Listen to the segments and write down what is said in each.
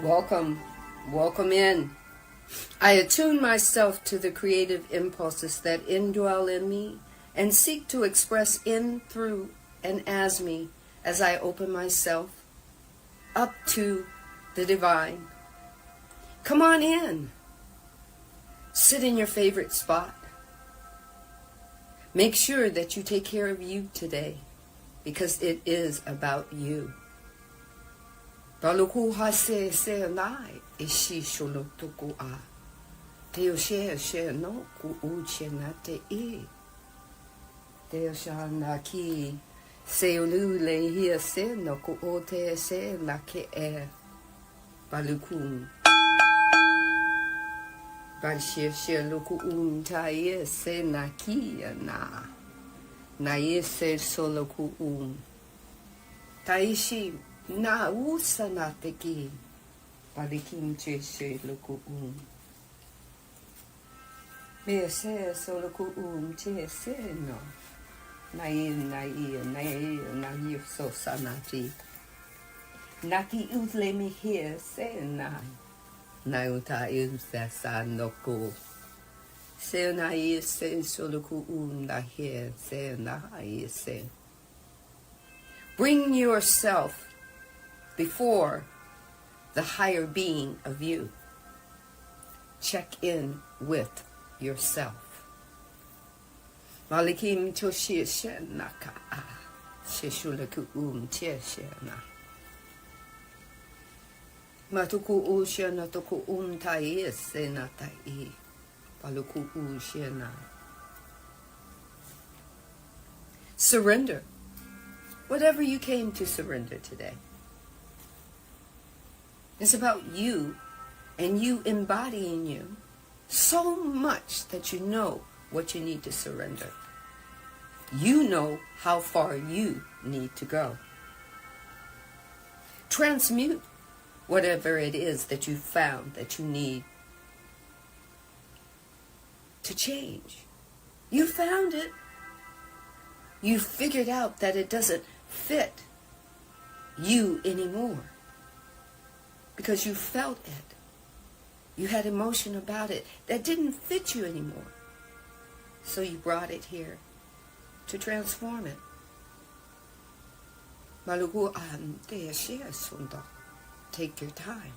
Welcome. Welcome in. I attune myself to the creative impulses that indwell in me and seek to express in, through, and as me as I open myself up to the divine. Come on in. Sit in your favorite spot. Make sure that you take care of you today, because it is about you. Baluku hase se nai ishi sholotuku a. Teo she no ku uche na te e. Teo sha na ki se ulu le hia se no ku o te se na ke e. Baluku. Balshie luku tai se na ki na. Na se soloku Taishi na usana te ki. Balikim che she luku Me se soloku che se no. Na so sanati. Naki utle me here se na. Na uta sa no ko. Se na se soloku na here se na se. Bring yourself before the higher being of you. Check in with yourself. Malikim toshi shenaka sheshulaku cheshena. Matuku ushena toku tai senatai. Paluku ushena. Surrender. Whatever you came to surrender today. It's about you and you embodying you so much that you know what you need to surrender. You know how far you need to go. Transmute whatever it is that you found that you need to change. You found it. You figured out that it doesn't fit you anymore because you felt it. You had emotion about it that didn't fit you anymore. So you brought it here to transform it. Take your time.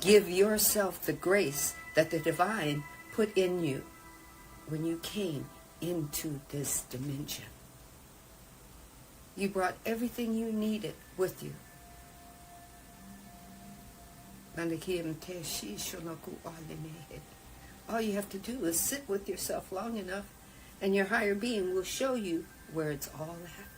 Give yourself the grace that the divine put in you when you came into this dimension. You brought everything you needed with you. All you have to do is sit with yourself long enough, and your higher being will show you where it's all at.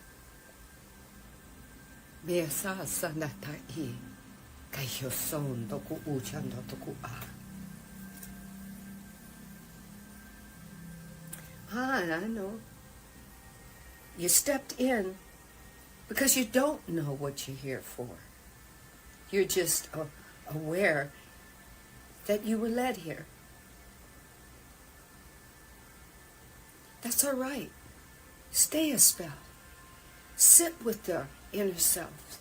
I know. You stepped in because you don't know what you're here for. You're just aware that you were led here. That's all right. Stay a spell. Sit with the inner self.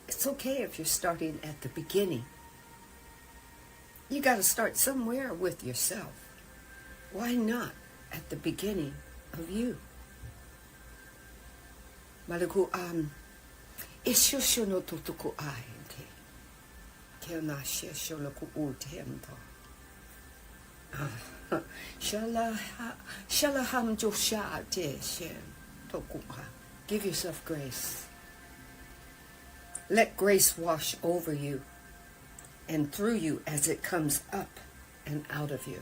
It's okay if you're starting at the beginning. You got to start somewhere with yourself. Why not at the beginning of you? Malaku ishushono tutuku ainte. Kena shesholoku utento. Shalaham josha te shen tokuha. Give yourself grace. Let grace wash over you and through you as it comes up and out of you.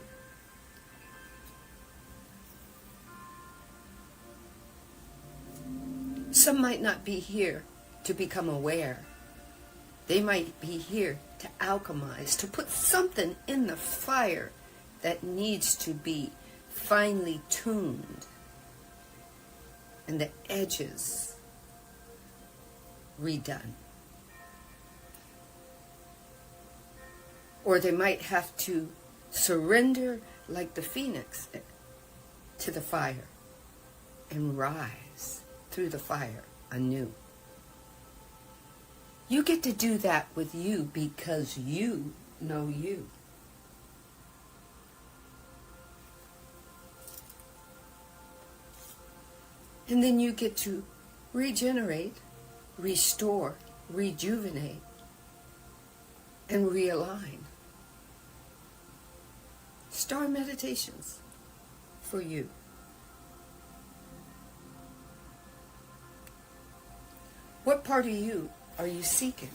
Some might not be here to become aware. They might be here to alchemize, to put something in the fire that needs to be finely tuned and the edges redone. Or they might have to surrender like the phoenix to the fire and rise through the fire anew. You get to do that with you because you know you. And then you get to regenerate, restore, rejuvenate, and realign. S.T.A.R meditations for you. What part of you are you seeking?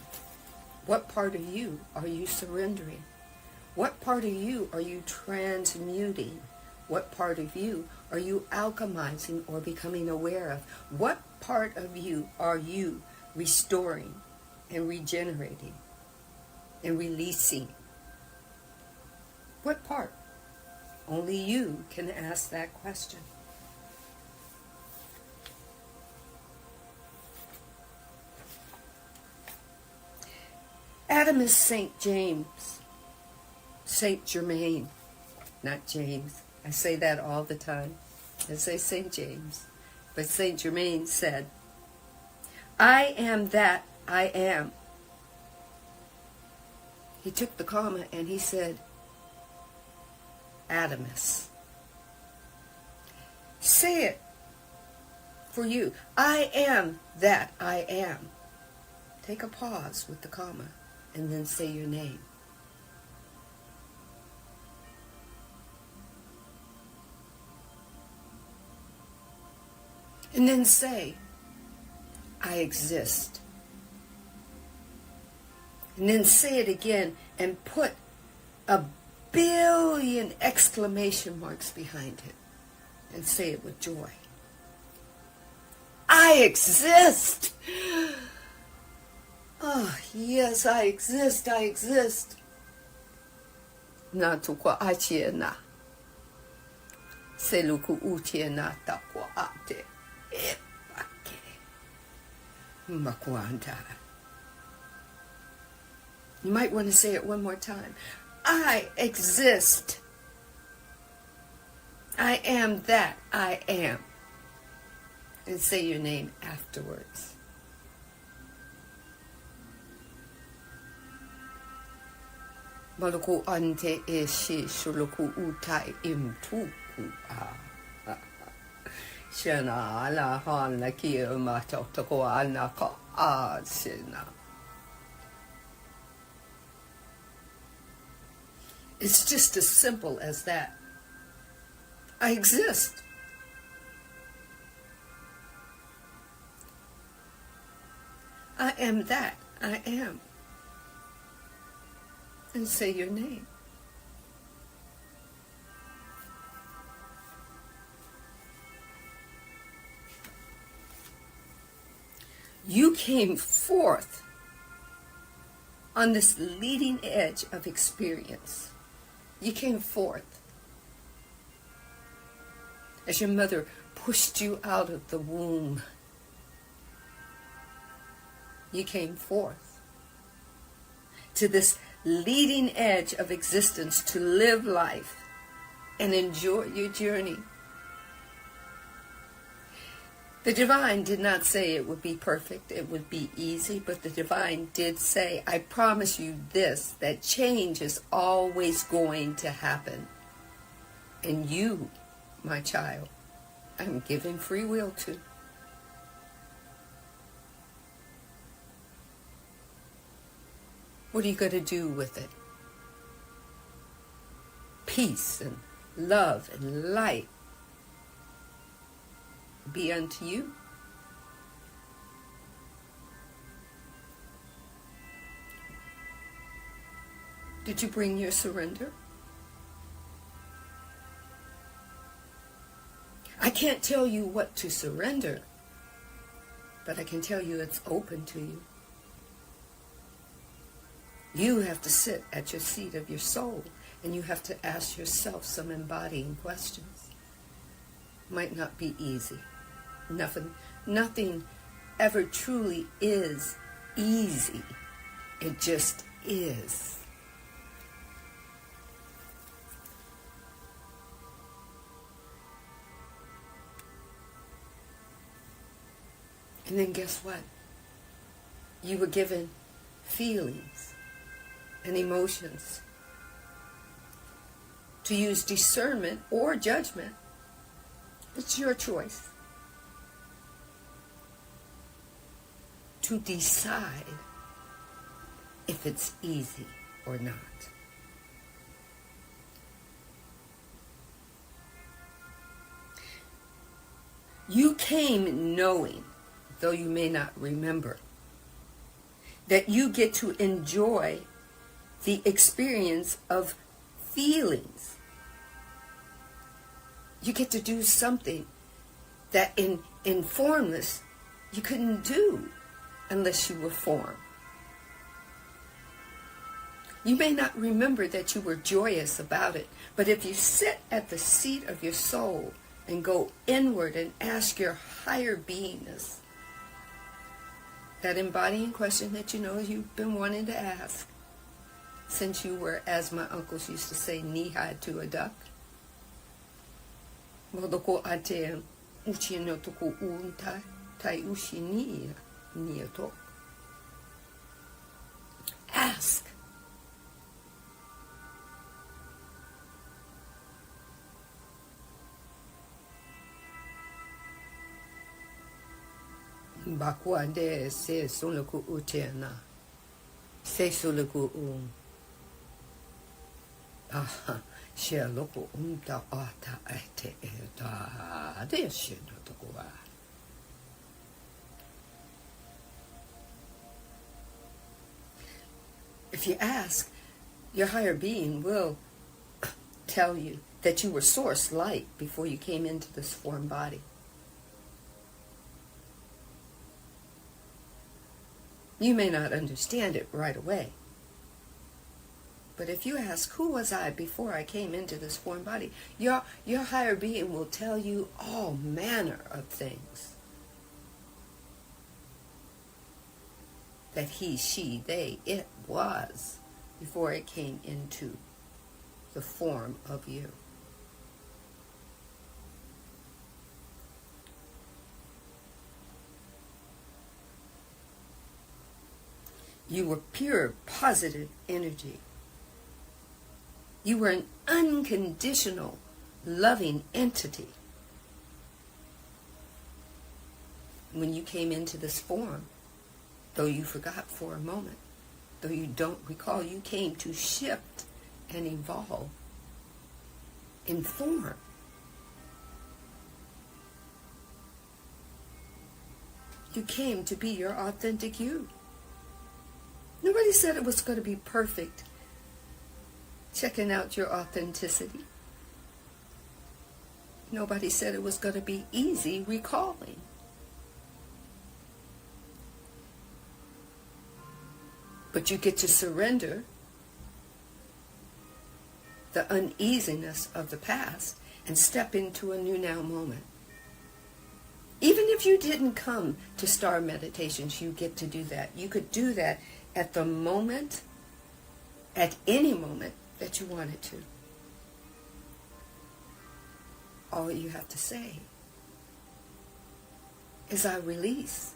What part of you are you surrendering? What part of you are you transmuting? What part of you are you alchemizing or becoming aware of? What part of you are you restoring and regenerating and releasing? What part? Only you can ask that question. Adam is St. James, St. Germain, not James. I say that all the time. I say St. James. But St. Germain said, I am that I am. He took the comma and he said, Adamus. Say it for you. I am that I am. Take a pause with the comma and then say your name. And then say, I exist. And then say it again and put a billion exclamation marks behind it. And say it with joy. I exist! Oh, yes, I exist, I exist. Na tukwa achiena. Seluku utiena takwa ate. Epake. Makwanda. You might want to say it one more time. I exist. I am that I am. And say your name afterwards. Maluku ante e shi shuluku utai imtuku a. Shana ala hana ki mato toko ana ka a sina. It's just as simple as that. I exist. I am that I am. And say your name. You came forth on this leading edge of experience. You came forth as your mother pushed you out of the womb. You came forth to this leading edge of existence to live life and enjoy your journey. The divine did not say it would be perfect, it would be easy, but the divine did say, I promise you this, that change is always going to happen. And you, my child, I'm giving free will to. What are you going to do with it? Peace and love and light be unto you. Did you bring your surrender? I can't tell you what to surrender, but I can tell you it's open to you. You have to sit at your seat of your soul, and you have to ask yourself some embodying questions. Might not be easy. Nothing ever truly is easy. It just is. And then guess what? You were given feelings, and emotions. To use discernment or judgment, it's your choice. To decide if it's easy or not. You came knowing, though you may not remember, that you get to enjoy the experience of feelings. You get to do something that in formless you couldn't do unless you were formed. You may not remember that you were joyous about it, but if you sit at the seat of your soul and go inward and ask your higher beingness, that embodying question that you know you've been wanting to ask since you were, as my uncles used to say, knee-high to a duck. Ask. Bakwande se suluku utena. Se suluku aha, she loku umta ata ete eta. De she no tokuwa. If you ask, your higher being will tell you that you were source light before you came into this form body. You may not understand it right away. But if you ask, who was I before I came into this form body? Your higher being will tell you all manner of things. That he, she, they, it was before it came into the form of you. You were pure, positive energy. You were an unconditional, loving entity. When you came into this form, though you forgot for a moment, though you don't recall, you came to shift and evolve in form. You came to be your authentic you. Nobody said it was going to be perfect. Checking out your authenticity. Nobody said it was going to be easy recalling. But you get to surrender the uneasiness of the past and step into a new now moment. Even if you didn't come to S.T.A.R meditations, you get to do that. You could do that at the moment, at any moment that you wanted to. All you have to say is, I release.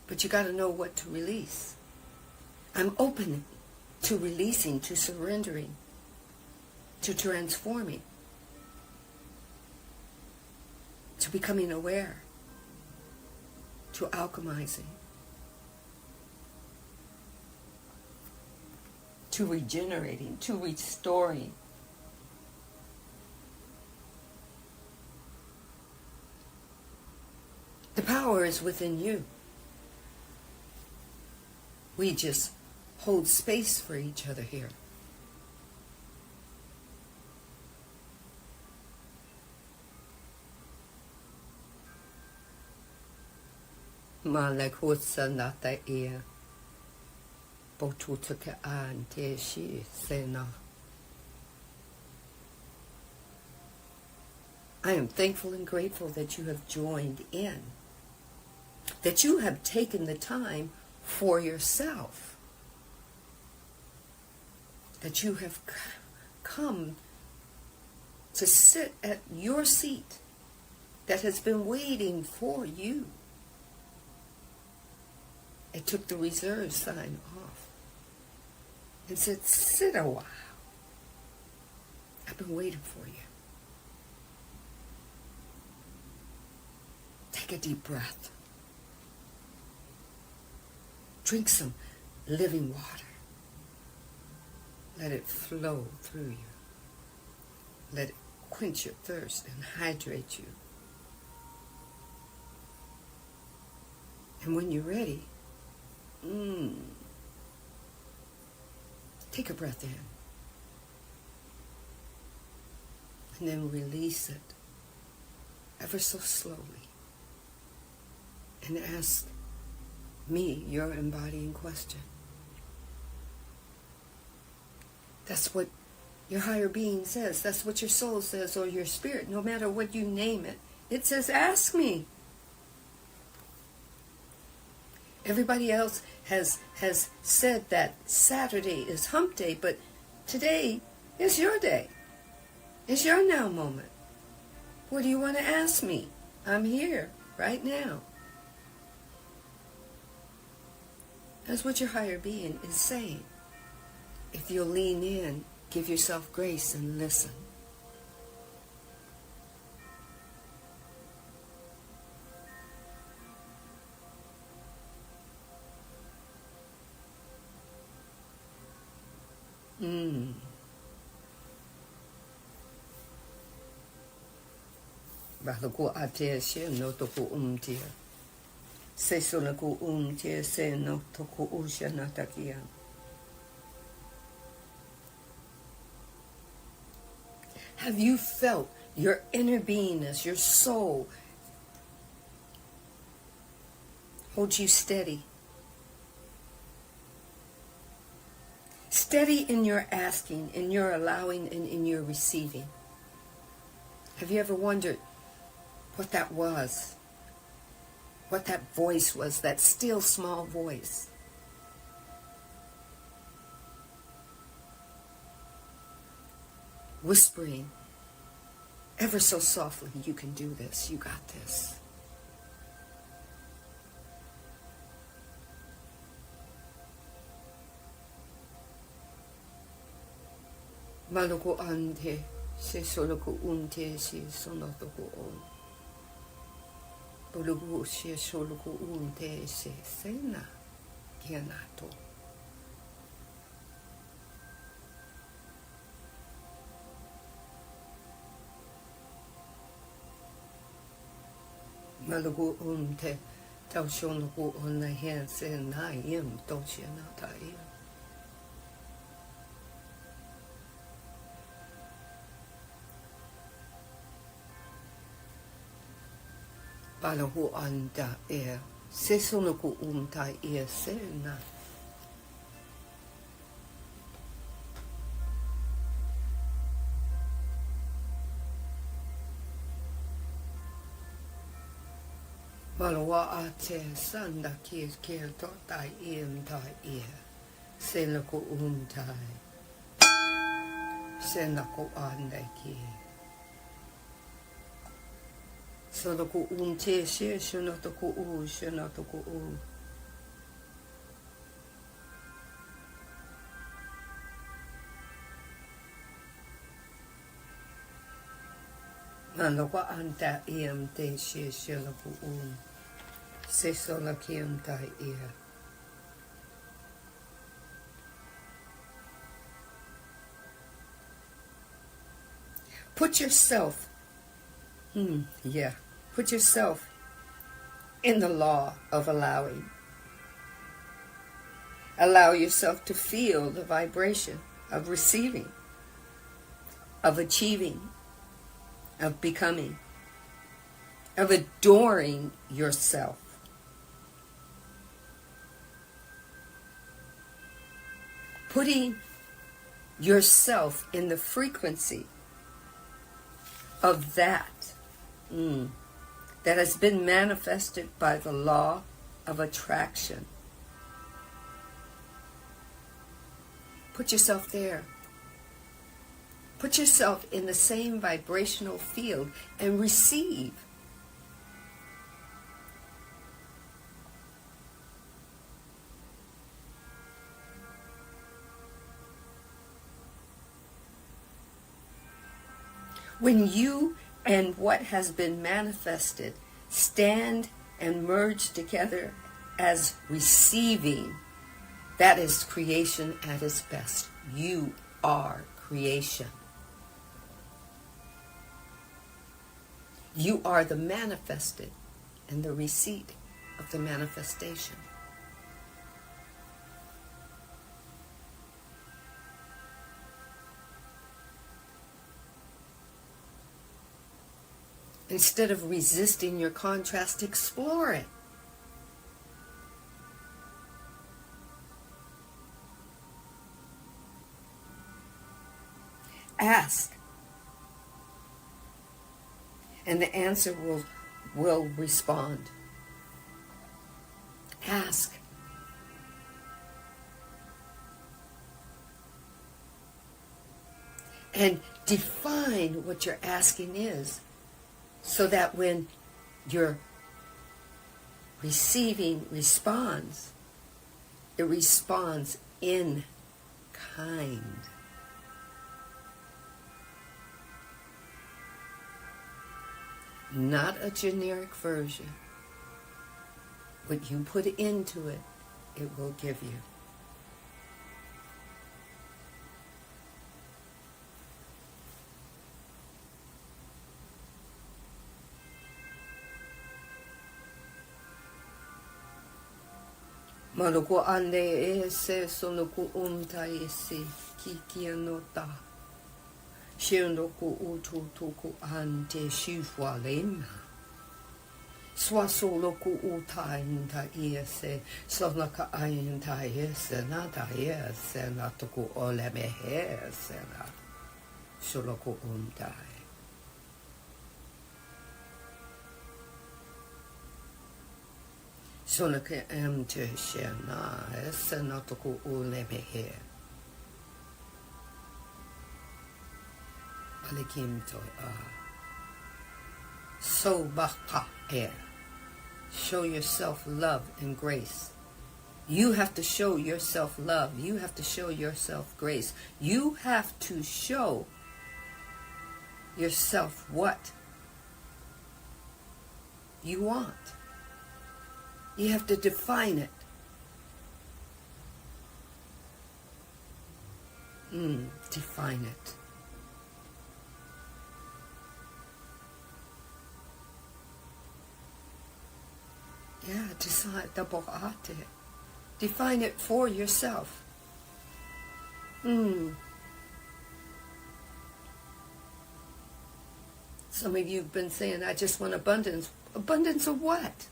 But you got to know what to release. I'm open to releasing, to surrendering, to transforming, to becoming aware, to alchemizing, to regenerating, to restoring. The power is within you. We just hold space for each other here. S.T.A.R. I am thankful and grateful that you have joined in, that you have taken the time for yourself, that you have come to sit at your seat that has been waiting for you. It took the reserve sign off and said, sit a while. I've been waiting for you. Take a deep breath. Drink some living water. Let it flow through you. Let it quench your thirst and hydrate you. And when you're ready, take a breath in. And then release it ever so slowly. And ask me your embodying question. That's what your higher being says. That's what your soul says, or your spirit. No matter what you name it, it says, ask me. Everybody else has said that Saturday is hump day, but today is your day. It's your now moment. What do you want to ask me? I'm here right now. That's what your higher being is saying. If you'll lean in, give yourself grace and listen. Bahaku ate she no toku umtia. Se sonaku umtia se no toku ushanatakia. Have you felt your inner beingness, your soul, hold you steady? Steady in your asking, in your allowing, and in your receiving. Have you ever wondered what that was? What that voice was, that still small voice? Whispering ever so softly, you can do this, you got this. Maloko ante, se soloko unte, se sonotoko on. Bolugu se soloko unte, se sena, kianato. Malagu te tau shonaku on the hand se na yim doche na ta yim. Balahu anda e se sonaku ta e se na. Malawa ate sanda ki to tai im tai e se naku tai se naku ande ki. Sonaku te she shonotoku shonotoku Malawa anta im te she shonoku se sonakim tai e. Put yourself, put yourself in the law of allowing. Allow yourself to feel the vibration of receiving, of achieving, of becoming, of adoring yourself. Putting yourself in the frequency of that that has been manifested by the law of attraction. Put yourself there. Put yourself in the same vibrational field and receive. When you and what has been manifested stand and merge together as receiving, that is creation at its best. You are creation. You are the manifested and the receipt of the manifestation. Instead of resisting your contrast, explore it. Ask. And the answer will respond. Ask. And define what you're asking is, so that when your receiving responds, it responds in kind. Not a generic version. What you put into it, it will give you. Maloko ande e se sonoku umta e se kiki anota. Shionoku utu tuku ante shifwa lema. Swasoloku uta inta e se sonaka ainta e se nata e se natuku oleme he se na. Sholoku umta. Sonaka amte shena e se natuku oleme he. So baka air. Show yourself love and grace. You have to show yourself love. You have to show yourself grace. You have to show yourself what you want. You have to define it. Define it. Yeah, define it for yourself. Some of you have been saying, I just want abundance. Abundance of what?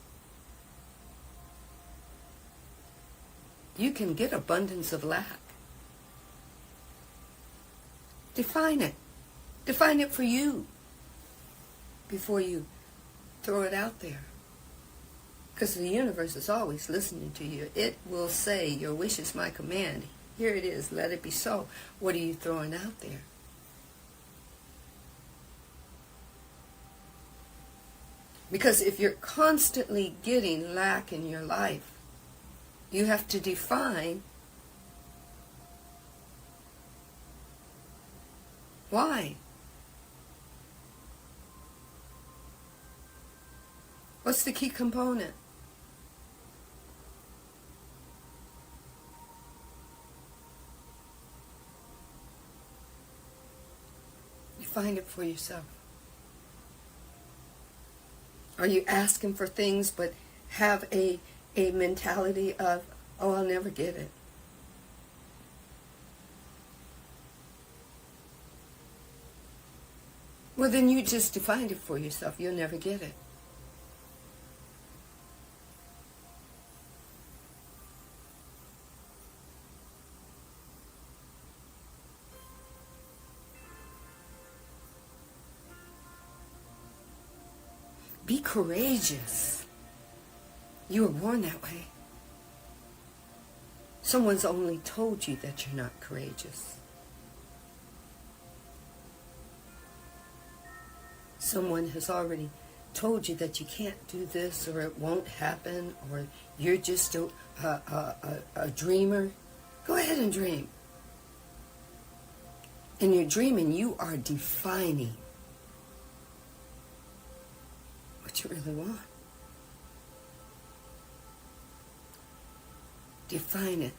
You can get abundance of lack. Define it. Define it for you before you throw it out there. Because the universe is always listening to you. It will say, your wish is my command. Here it is. Let it be so. What are you throwing out there? Because if you're constantly getting lack in your life, you have to define why. What's the key component? Find it for yourself. Are you asking for things but have a mentality of, oh, I'll never get it? Well, then you just defined it for yourself. You'll never get it. Be courageous. You were born that way. Someone's only told you that you're not courageous. Someone has already told you that you can't do this, or it won't happen, or you're just a dreamer. Go ahead and dream. In your dreaming, you are defining what you really want. Define it.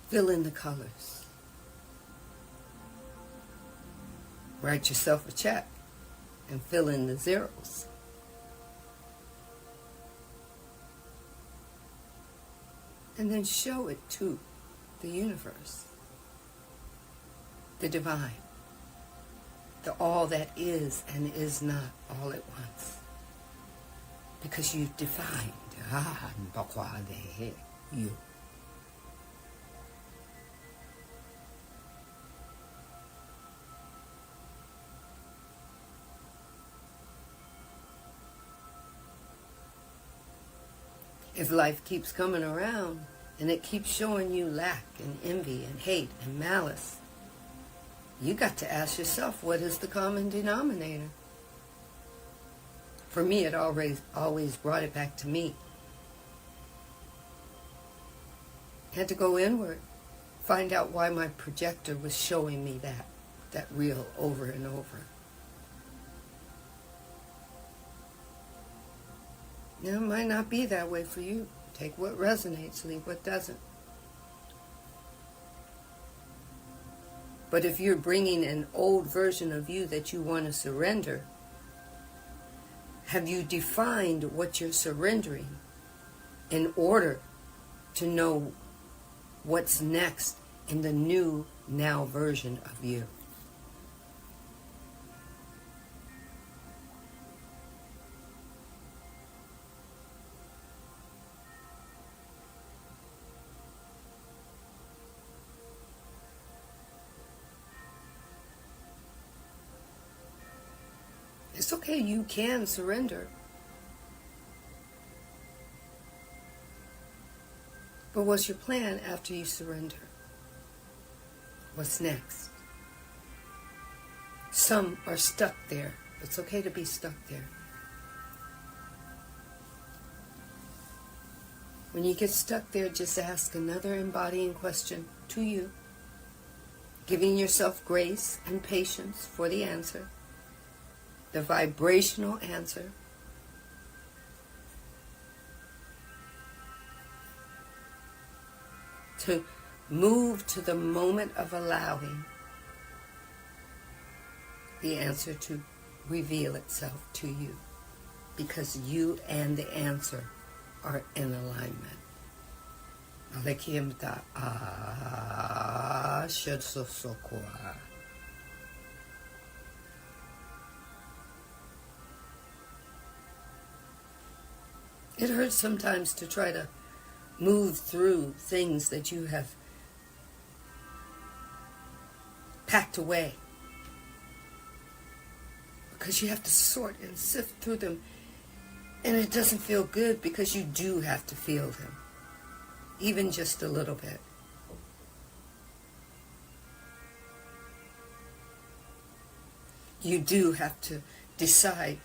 Fill in the colors. Write yourself a check and fill in the zeros. And then show it to the universe, the divine, the all that is and is not all at once. Because you've defined you. If life keeps coming around and it keeps showing you lack and envy and hate and malice, you got to ask yourself, what is the common denominator? For me, it always brought it back to me. Had to go inward, find out why my projector was showing me that reel over and over. Now, it might not be that way for you. Take what resonates, leave what doesn't. But if you're bringing an old version of you that you want to surrender, have you defined what you're surrendering in order to know what's next in the new now version of you? It's okay, you can surrender. But what's your plan after you surrender? What's next? Some are stuck there. It's okay to be stuck there. When you get stuck there, just ask another embodying question to you, giving yourself grace and patience for the answer. The vibrational answer. To move to the moment of allowing the answer to reveal itself to you. Because you and the answer are in alignment. Alekim Shedsosokoa. It hurts sometimes to try to move through things that you have packed away. Because you have to sort and sift through them. And it doesn't feel good because you do have to feel them. Even just a little bit. You do have to decide,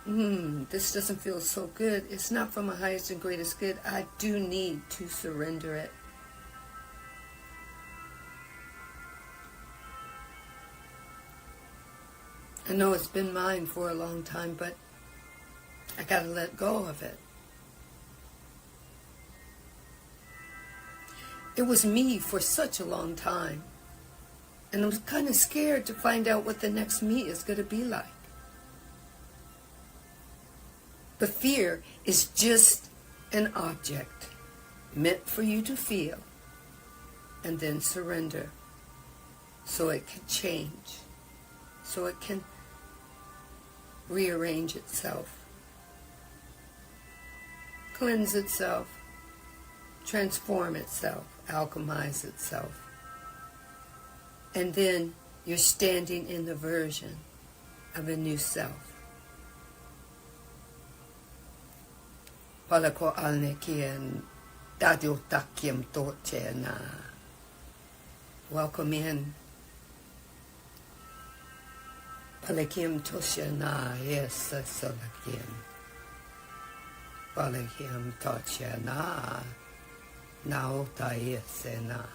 this doesn't feel so good. It's not for my highest and greatest good. I do need to surrender it. I know it's been mine for a long time, but I gotta let go of it. It was me for such a long time. And I was kind of scared to find out what the next me is going to be like. But fear is just an object meant for you to feel and then surrender so it can change, so it can rearrange itself, cleanse itself, transform itself, alchemize itself. And then you're standing in the version of a new self. Palako alnekian dadyo takim tochena. Welcome in. Palakim toshena, yes, solakim. Palakim tochena, naota yesena.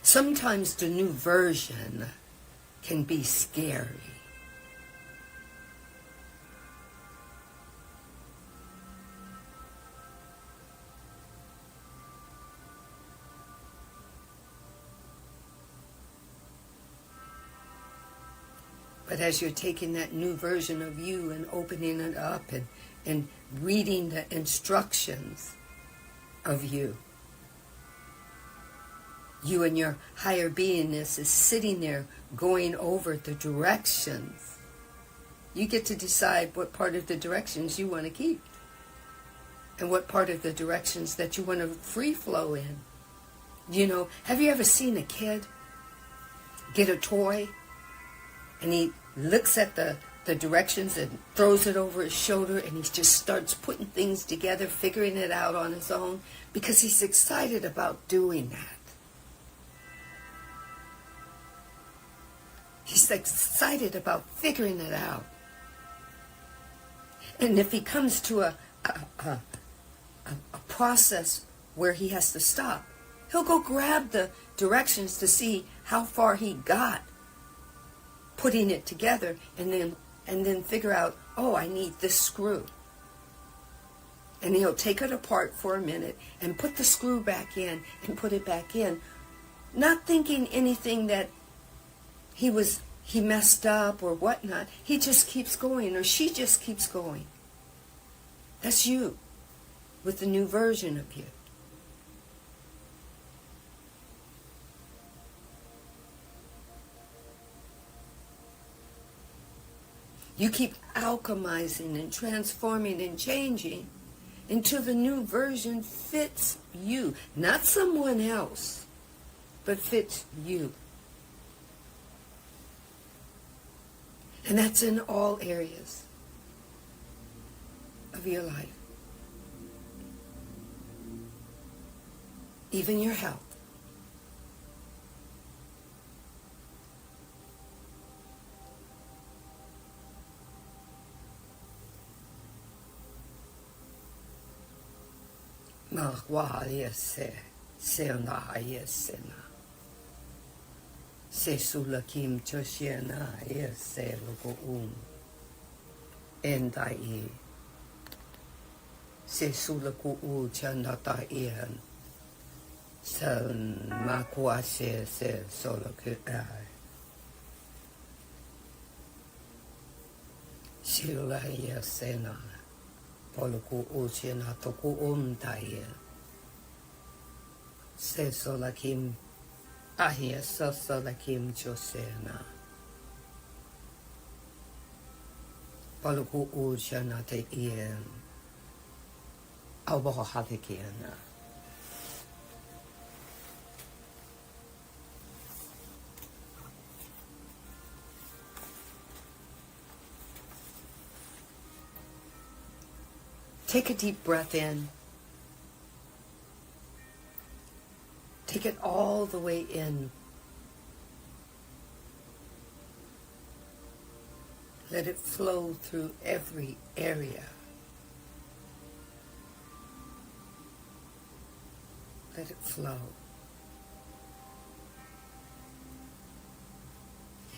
Sometimes the new version can be scary. But as you're taking that new version of you and opening it up and reading the instructions of you, you and your higher beingness is sitting there going over the directions. You get to decide what part of the directions you want to keep and what part of the directions that you want to free flow in. You know, have you ever seen a kid get a toy and he looks at the directions and throws it over his shoulder and he just starts putting things together, figuring it out on his own because he's excited about doing that. He's excited about figuring it out. And if he comes to a process where he has to stop, he'll go grab the directions to see how far he got putting it together, and then figure out, oh, I need this screw. And he'll take it apart for a minute and put the screw back in and put it back in, not thinking anything that he messed up or whatnot. He just keeps going, or she just keeps going. That's you with the new version of you. You keep alchemizing and transforming and changing until the new version fits you. Not someone else, but fits you. And that's in all areas of your life. Even your health. Se sulla kim choshena se logo endai se sulla ku chanata ian san makwa se solo ke ai sila sena poloku uchena toku umtai se sola kim ahia sola kim chosena poloku uchena te ian abo hatikiana. Take a deep breath in. Take it all the way in. Let it flow through every area. Let it flow.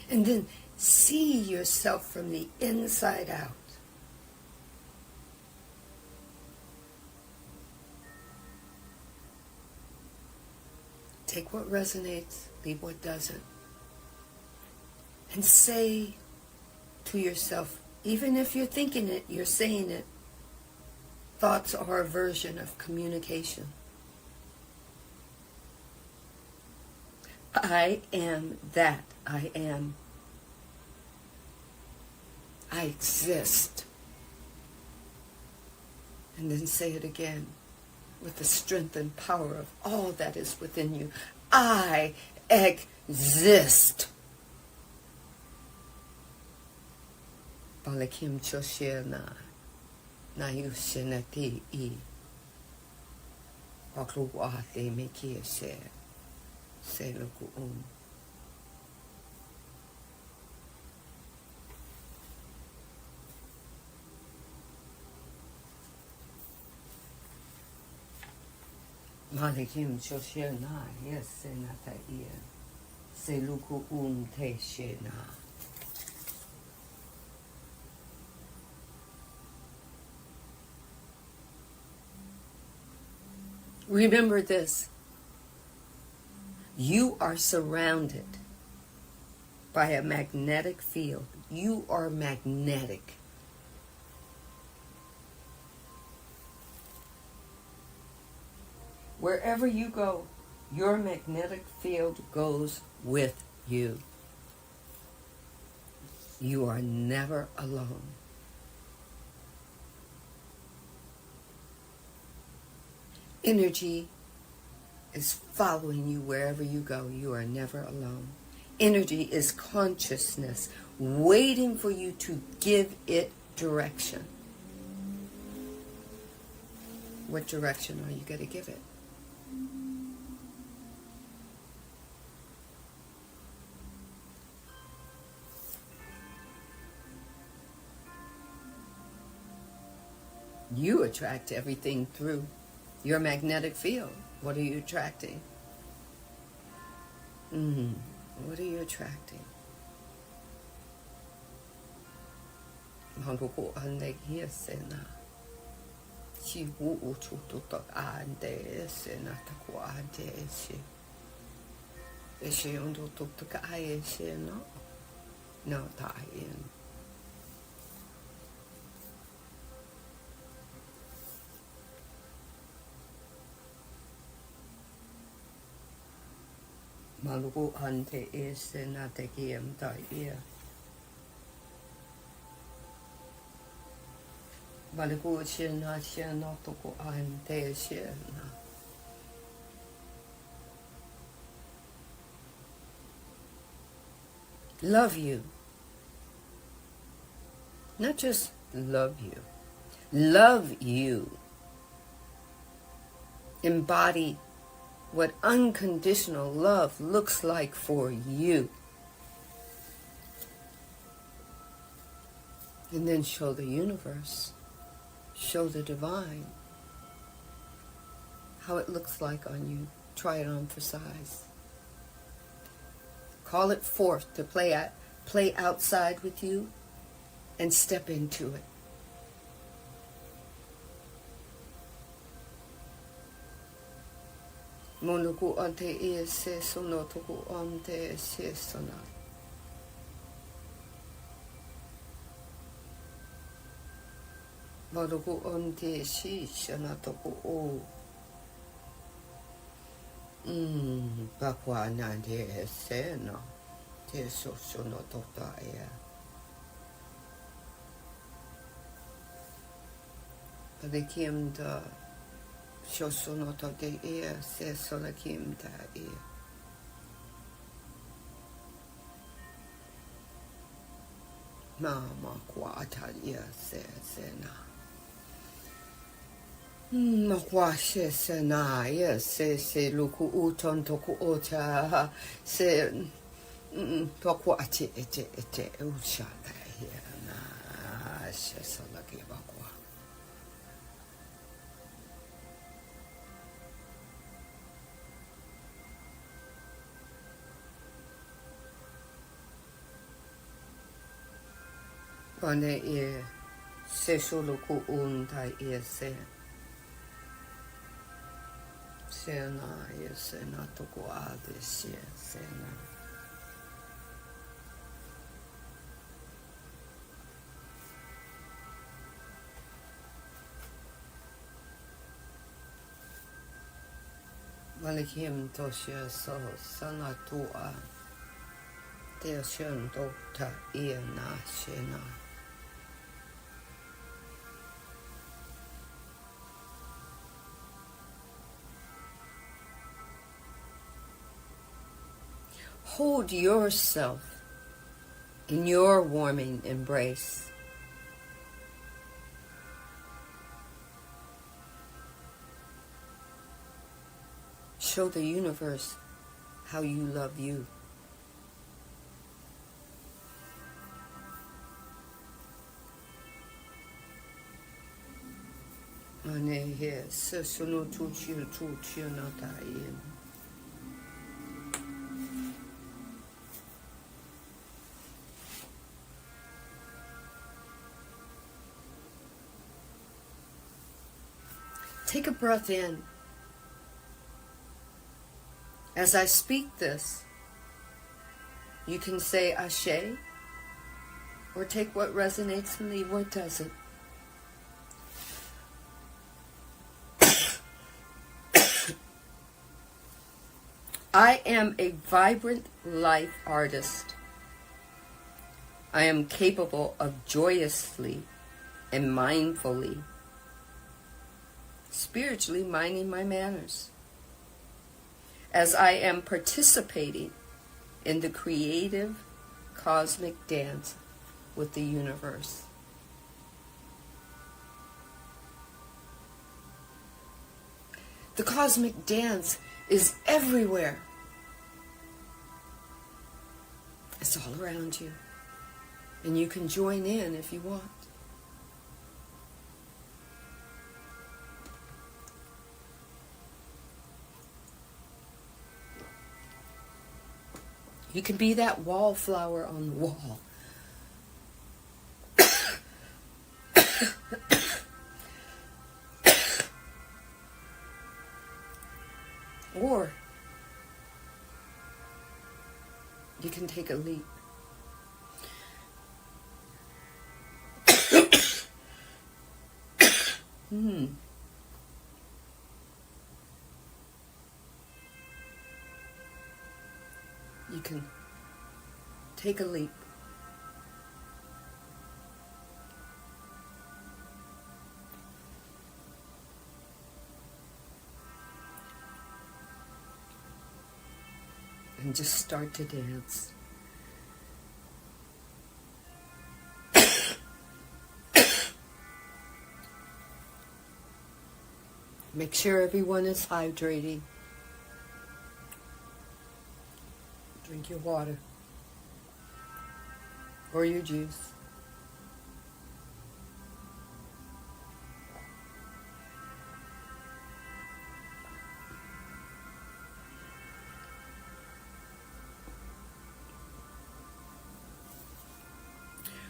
And then see yourself from the inside out. Take what resonates, leave what doesn't. And say to yourself, even if you're thinking it, you're saying it, thoughts are a version of communication. I am that I am. I exist. And then say it again with the strength and power of all that is within you. I exist. Balakim choshena na yusenati I bakluate mekie se loku Malikim Shoshena, yes, Senata Ia. Seluku Te Shena. Remember this. You are surrounded by a magnetic field. You are magnetic. Wherever you go, your magnetic field goes with you. You are never alone. Energy is following you wherever you go. You are never alone. Energy is consciousness waiting for you to give it direction. What direction are you going to give it? You attract everything through your magnetic field. What are you attracting? What are you attracting? Maluko ande hiesena. Si wu uchuto ande sena taku ande ese. Ese ondo tuka ese no. No ta in. Maluko ante ese na te kiem ta ia. Maluko shena shena toko ante shena. Love you. Not just love you. Love you. Embody what unconditional love looks like for you. And then show the universe, show the divine how it looks like on you. Try it on for size. Call it forth to play outside with you and step into it. Monuku ante e se sono toku ante se sona. Monuku ante shi shana toku o. Bakwa nande e se no. Te so sono tota ea. Padikim da. Shosono to de ea se solakim da ea. Mama kwa atalia se na. Ma kwa se na ea se luku uton toku ota se toku ete ushala ea na se solaki bakwa. Pane e se solo ku unta e se na e se na toko ade se na. Malikim toshia so sana tua te shen do ta e na she na. Hold yourself in your warming embrace. Show the universe how you love you. Anehe sesono tuchio nataim. Take a breath in. As I speak this, you can say Ashe, or take what resonates and leave what doesn't. I am a vibrant life artist. I am capable of joyously and mindfully, spiritually minding my manners, as I am participating in the creative cosmic dance with the universe. The cosmic dance is everywhere. It's all around you. And you can join in if you want. You can be that wallflower on the wall. Or you can take a leap. You can take a leap. And just start to dance. Make sure everyone is hydrating. Drink your water or your juice.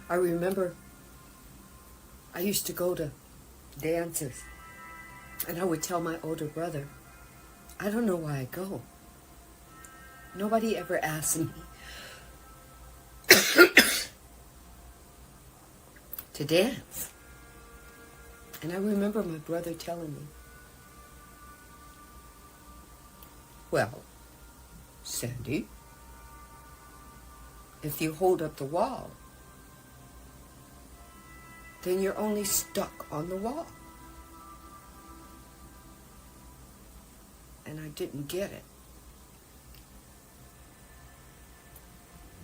I remember I used to go to dances, and I would tell my older brother, I don't know why I go. Nobody ever asked me to dance. And I remember my brother telling me, well, Sandee, if you hold up the wall, then you're only stuck on the wall. And I didn't get it.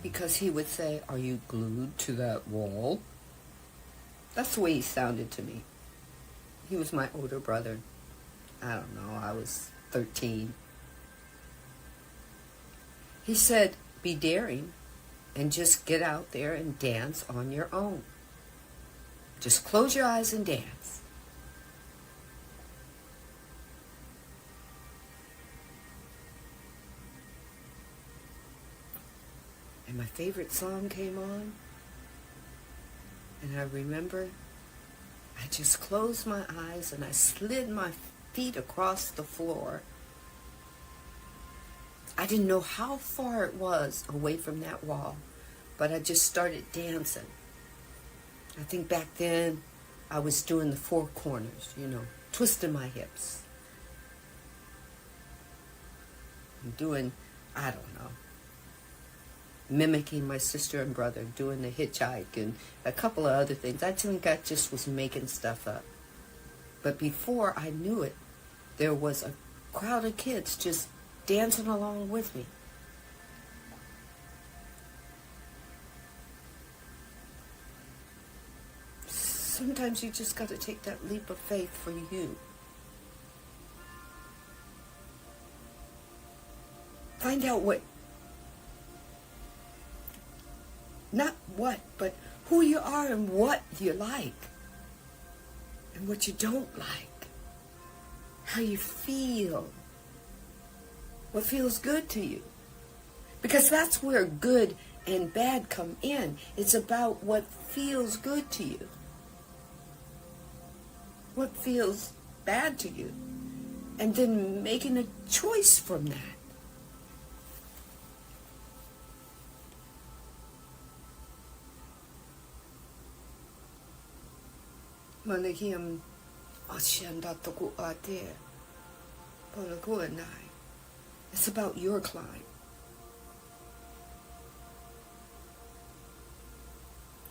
Because he would say, are you glued to that wall? That's the way he sounded to me. He was my older brother. I don't know, I was 13. He said, be daring and just get out there and dance on your own. Just close your eyes and dance. And my favorite song came on. And I remember I just closed my eyes and I slid my feet across the floor. I didn't know how far it was away from that wall, but I just started dancing. I think back then I was doing the four corners, twisting my hips. And doing, I don't know, mimicking my sister and brother, doing the hitchhike and a couple of other things. I think I just was making stuff up. But before I knew it, there was a crowd of kids just dancing along with me. Sometimes you just got to take that leap of faith for you. Find out not what, but who you are and what you like and what you don't like. how you feel, what feels good to you. Because that's where good and bad come in. It's about what feels good to you. What feels bad to you. And then making a choice from that. Malahim Ashandataku Ate Polaguanai. It's about your climb.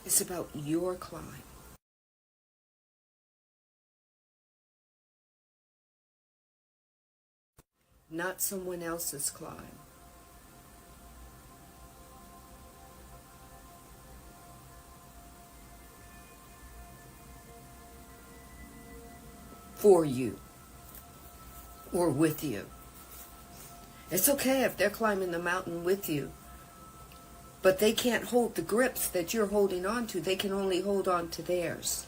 It's about your climb. Not someone else's climb. For you. Or with you. It's okay if they're climbing the mountain with you. But they can't hold the grips that you're holding on to. They can only hold on to theirs.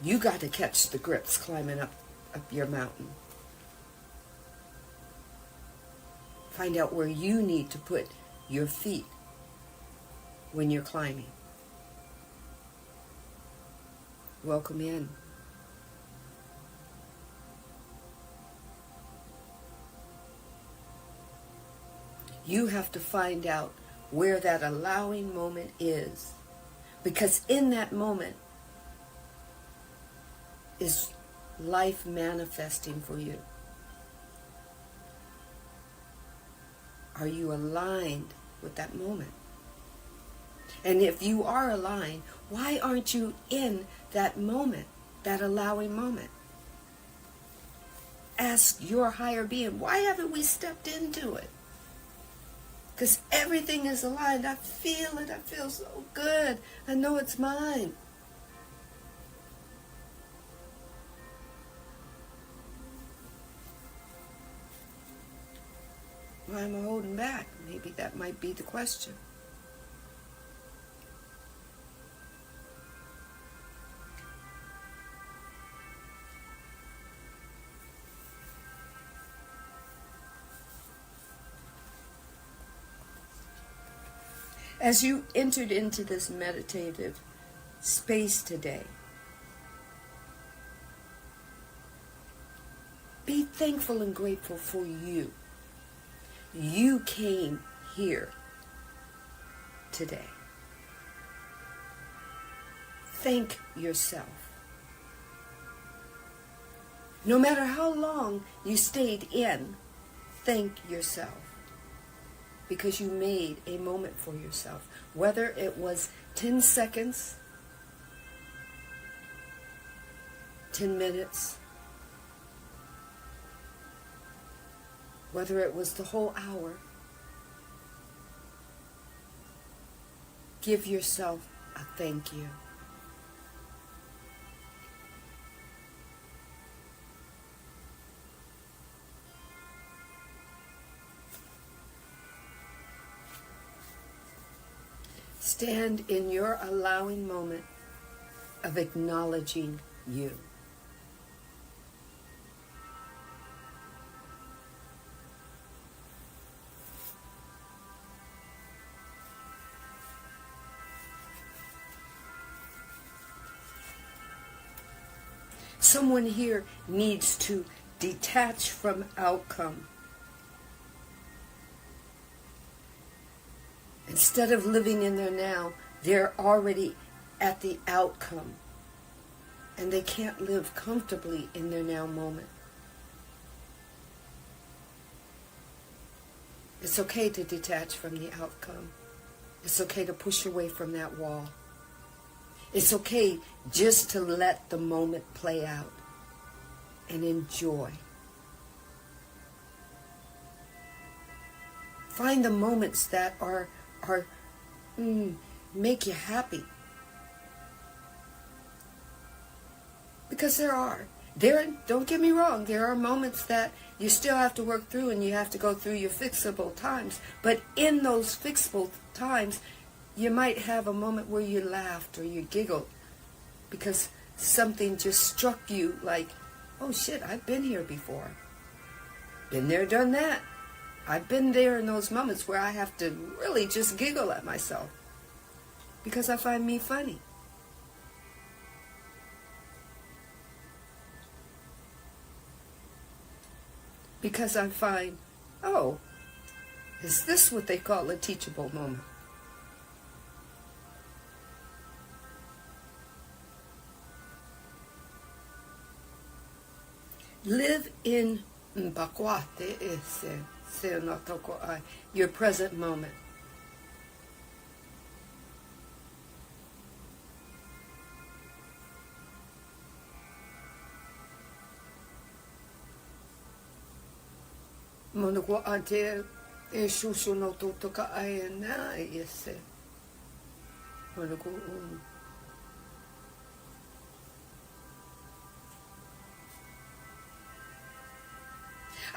You got to catch the grips climbing up your mountain. Find out where you need to put your feet when you're climbing. Welcome in. You have to find out where that allowing moment is. Because in that moment is life manifesting for you. Are you aligned with that moment? And if you are aligned, why aren't you in that moment, that allowing moment? Ask your higher being, why haven't we stepped into it? Because everything is aligned. I feel it. I feel so good. I know it's mine. Why am I holding back? Maybe that might be the question. As you entered into this meditative space today, be thankful and grateful for you. You came here today. Thank yourself. No matter how long you stayed in, thank yourself. Because you made a moment for yourself. Whether it was 10 seconds, 10 minutes, whether it was the whole hour, give yourself a thank you. Stand in your allowing moment of acknowledging you. Someone here needs to detach from outcome. Instead of living in their now, they're already at the outcome. And they can't live comfortably in their now moment. It's okay to detach from the outcome. It's okay to push away from that wall. It's okay just to let the moment play out and enjoy. Find the moments that make you happy. Because don't get me wrong, there are moments that you still have to work through and you have to go through your fixable times. But in those fixable times, you might have a moment where you laughed or you giggled. because something just struck you like, oh shit, I've been here before. Been there, done that. I've been there in those moments where I have to really just giggle at myself because I find me funny. Because I find, oh, is this what they call a teachable moment? Live in Mbakwate your present moment. Monoko ante e shushu no toka aena yese. Monoko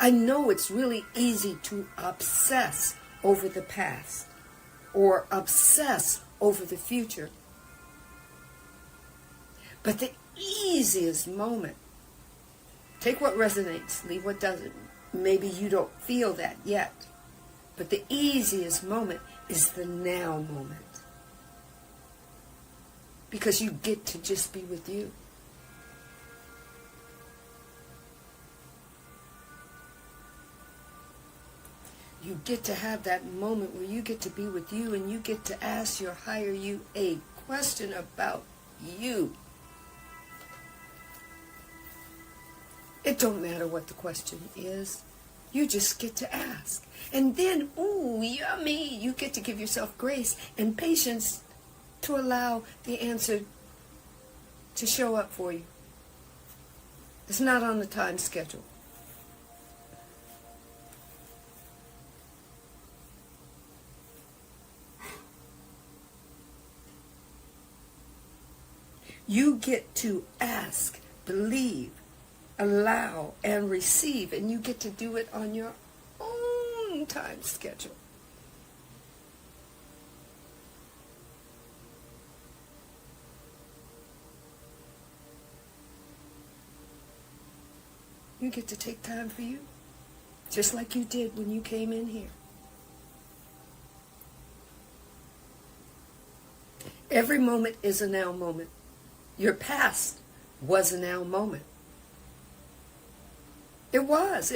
I know it's really easy to obsess over the past or obsess over the future. But the easiest moment, take what resonates, leave what doesn't. Maybe you don't feel that yet. But the easiest moment is the now moment. Because you get to just be with you. You get to have that moment where you get to be with you and you get to ask your higher you a question about you. It don't matter what the question is. You just get to ask. And then, ooh, yummy, you get to give yourself grace and patience to allow the answer to show up for you. It's not on the time schedule. You get to ask, believe, allow, and receive, and you get to do it on your own time schedule. You get to take time for you, just like you did when you came in here. Every moment is a now moment. Your past was a now moment. It was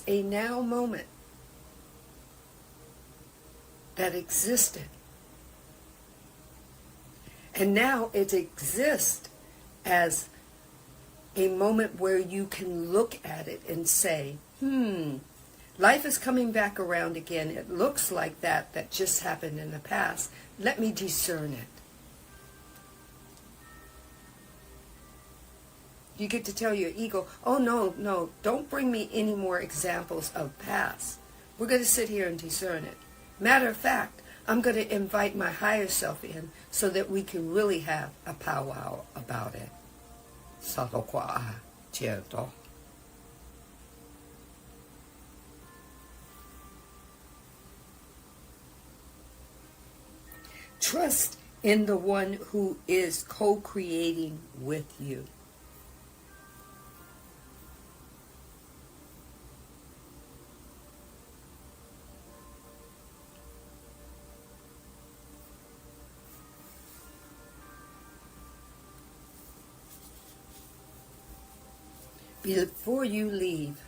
a now moment that existed. And now it exists as a moment where you can look at it and say, life is coming back around again. It looks like that just happened in the past. Let me discern it. You get to tell your ego, oh, no, don't bring me any more examples of past. We're going to sit here and discern it. Matter of fact, I'm going to invite my higher self in so that we can really have a powwow about it. Trust in the one who is co-creating with you. Before you leave,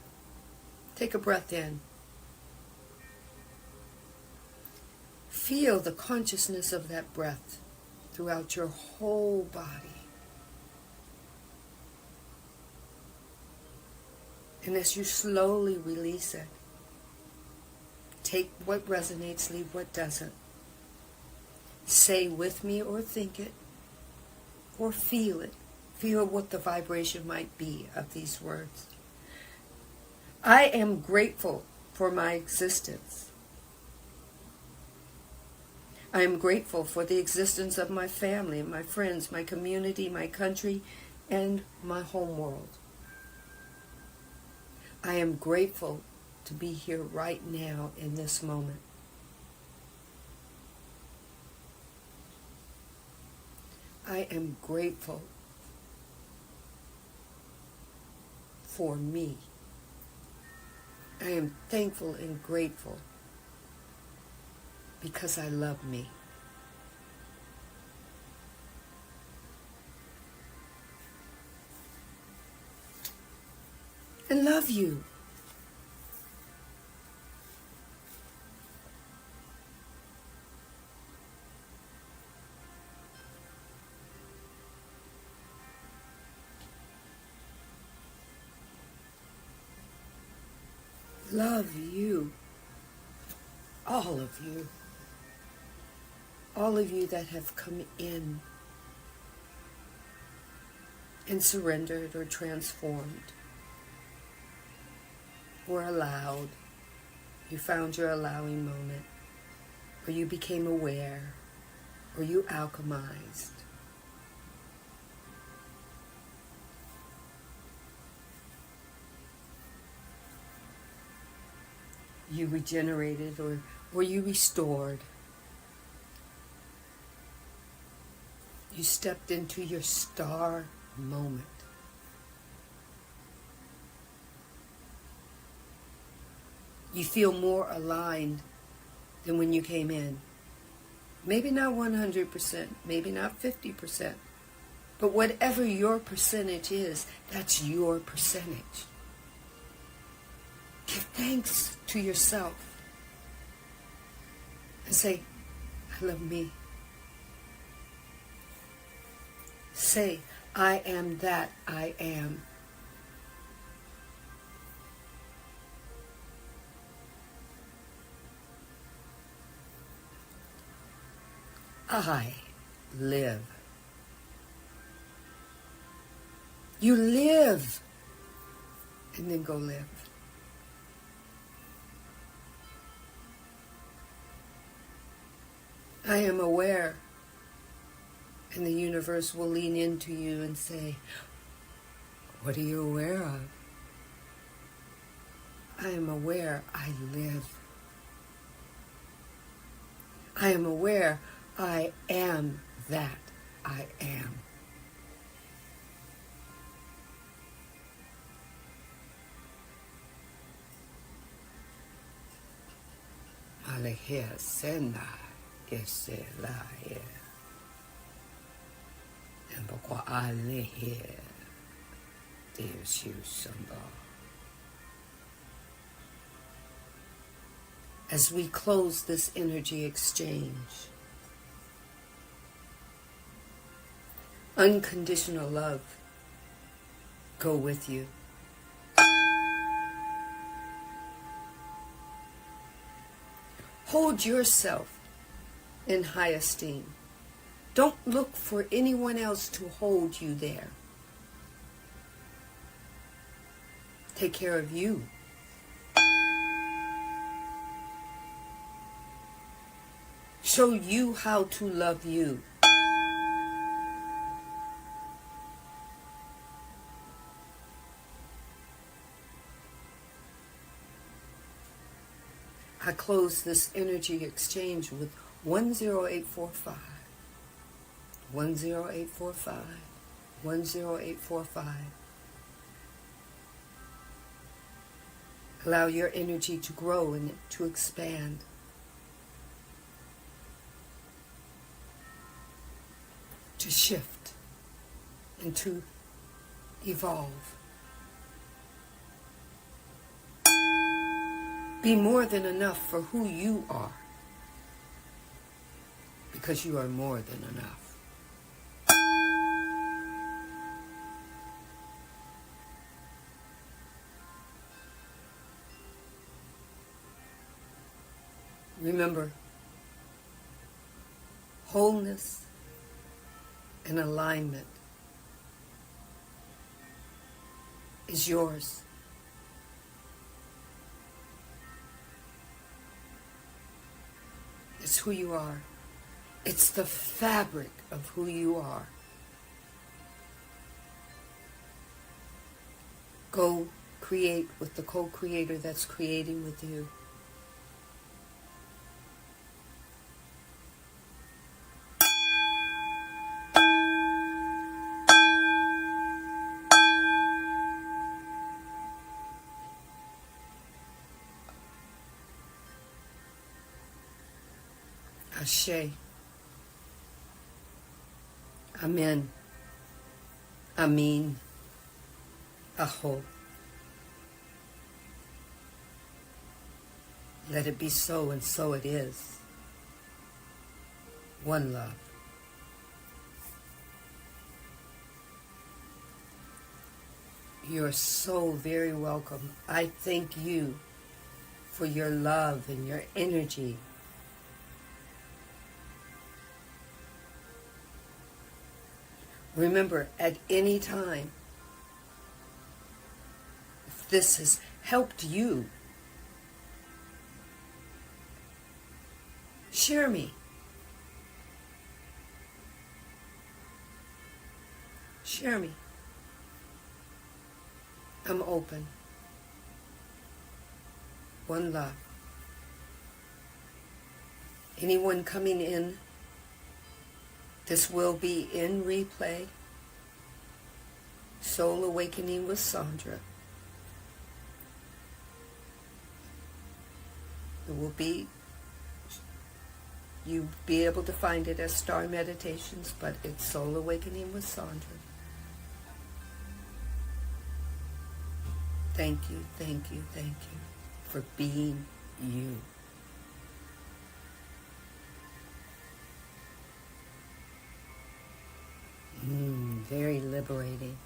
take a breath in. Feel the consciousness of that breath throughout your whole body. And as you slowly release it, take what resonates, leave what doesn't. Say with me or think it or feel it. Feel what the vibration might be of these words. I am grateful for my existence. I am grateful for the existence of my family, my friends, my community, my country, and my home world. I am grateful to be here right now in this moment. I am grateful for me. I am thankful and grateful because I love me. And love you. Love you. All of you. All of you that have come in and surrendered or transformed or allowed. You found your allowing moment, or you became aware, or you alchemized. You regenerated, or you restored. You stepped into your star moment. You feel more aligned than when you came in. Maybe not 100%, maybe not 50%, but whatever your percentage is, that's your percentage. Give thanks to yourself and say, I love me. Say, I am that I am. I live. You live. And then go live. I am aware. And the universe will lean into you and say, what are you aware of? I am aware I live. I am aware I am that I am. Alejea Sandee S.T.A.R. And Bokwa Alejea Deus you Sandee. As we close this energy exchange, unconditional love go with you. Hold yourself in high esteem. Don't look for anyone else to hold you there. Take care of you. Show you how to love you. I close this energy exchange with 10845. 10845. 10845. Allow your energy to grow and to expand. To shift and to evolve. Be more than enough for who you are, because you are more than enough. Remember, wholeness and alignment is yours. It's who you are. It's the fabric of who you are. Go create with the co-creator that's creating with you. Ashe. Amen. Amin. Aho. Let it be so, and so it is. One love. You're so very welcome. I thank you for your love and your energy. Remember, at any time, if this has helped you, share me. Share me. I'm open. One love. Anyone coming in, this will be in replay. Soul Awakening with Sandra. It will be, you'll be able to find it as S.T.A.R Meditations, but it's Soul Awakening with Sandra. Thank you, thank you, thank you for being you. Very liberating.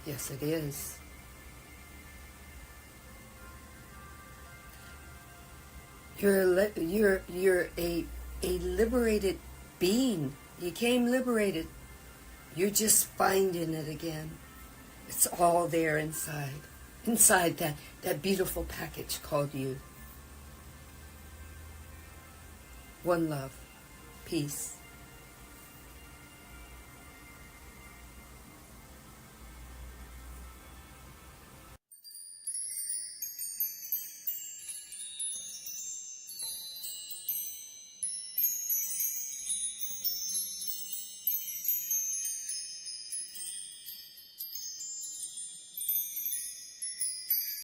Yes, it is. You're a liberated being. You came liberated. You're just finding it again. It's all there inside. Inside that beautiful package called you. One love. Peace.